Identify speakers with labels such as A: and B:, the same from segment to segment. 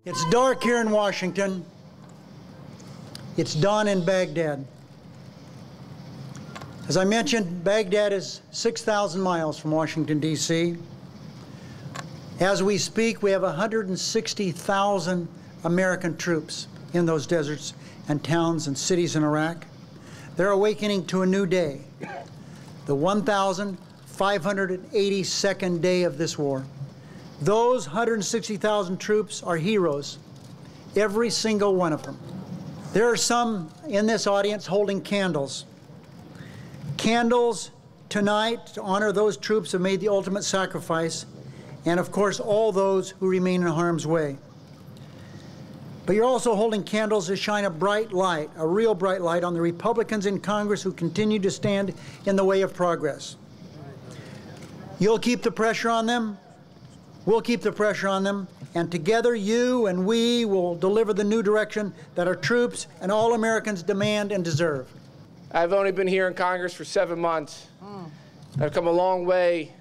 A: It's dark here in Washington. It's dawn in Baghdad. As I mentioned, Baghdad is 6,000 miles from Washington, D.C. As we speak, we have 160,000 American troops in those deserts and towns and cities in Iraq. They're awakening to a new day, the 1,582nd day of this war. Those 160,000 troops are heroes, every single one of them. There are some in this audience holding candles. Candles tonight to honor those troops who made the ultimate sacrifice, and of course all those who remain in harm's way. But you're also holding candles to shine a bright light, a real bright light, on the Republicans in Congress who continue to stand in the way of progress. You'll keep the pressure on them. We'll keep the pressure on them, and together you and we will deliver the new direction that our troops and all Americans demand and deserve.
B: I've only been here in Congress for 7 months. I've come a long way.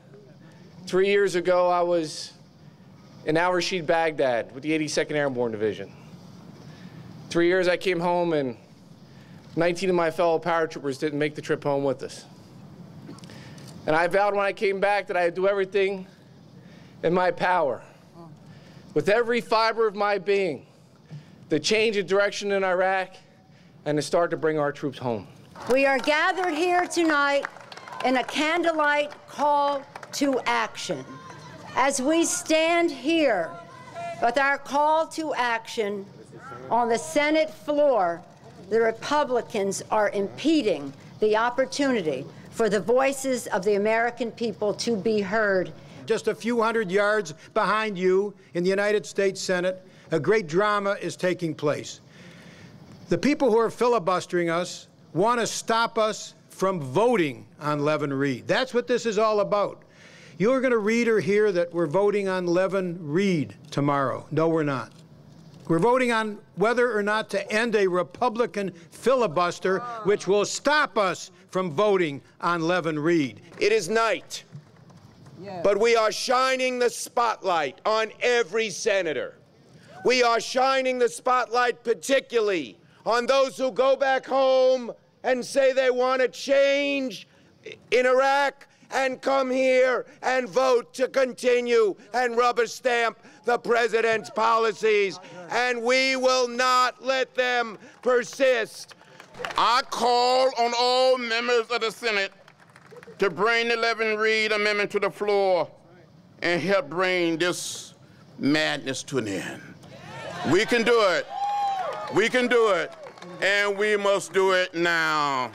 B: 3 years ago, I was in Al Rashid, Baghdad with the 82nd Airborne Division. 3 years I came home and 19 of my fellow paratroopers didn't make the trip home with us. And I vowed when I came back that I'd do everything in my power, with every fiber of my being, to change the direction in Iraq and to start to bring our troops home.
C: We are gathered here tonight in a candlelight call to action. As we stand here with our call to action on the Senate floor, the Republicans are impeding the opportunity for the voices of the American people to be heard.
D: Just a few hundred yards behind you in the United States Senate, a great drama is taking place. The people who are filibustering us want to stop us from voting on Leader Reid. That's what this is all about. You're going to read or hear that we're voting on Leader Reid tomorrow. No, we're not. We're voting on whether or not to end a Republican filibuster, which will stop us from voting on Leader Reid.
E: It is night. But we are shining the spotlight on every senator. We are shining the spotlight particularly on those who go back home and say they want to change in Iraq and come here and vote to continue and rubber stamp the president's policies. And we will not let them persist.
F: I call on all members of the Senate to bring the Leader Reid amendment to the floor and help bring this madness to an end. We can do it. We can do it. And we must do it now.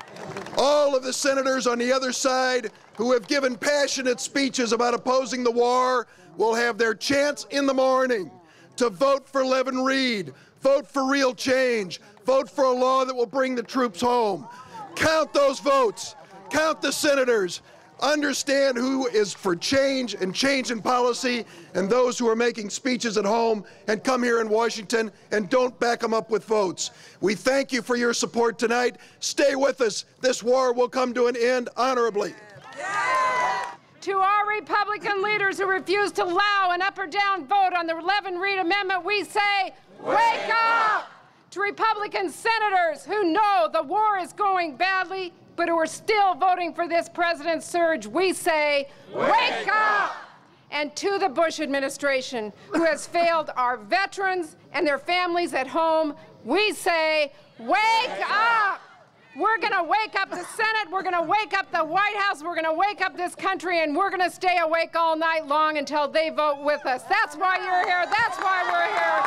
G: All of the senators on the other side who have given passionate speeches about opposing the war will have their chance in the morning to vote for Leader Reid, vote for real change, vote for a law that will bring the troops home. Count those votes. Count the senators. Understand who is for change and change in policy and those who are making speeches at home, and come here in Washington and don't back them up with votes. We thank you for your support tonight. Stay with us. This war will come to an end honorably.
H: To our Republican leaders who refuse to allow an up or down vote on the Leader Reid amendment, we say, wake up! To Republican senators who know the war is going badly, but who are still voting for this president's surge, we say, wake up! And to the Bush administration, who has failed our veterans and their families at home, we say, wake up! We're going to wake up the Senate, we're going to wake up the White House, we're going to wake up this country, and we're going to stay awake all night long until they vote with us. That's why you're here. That's why we're here.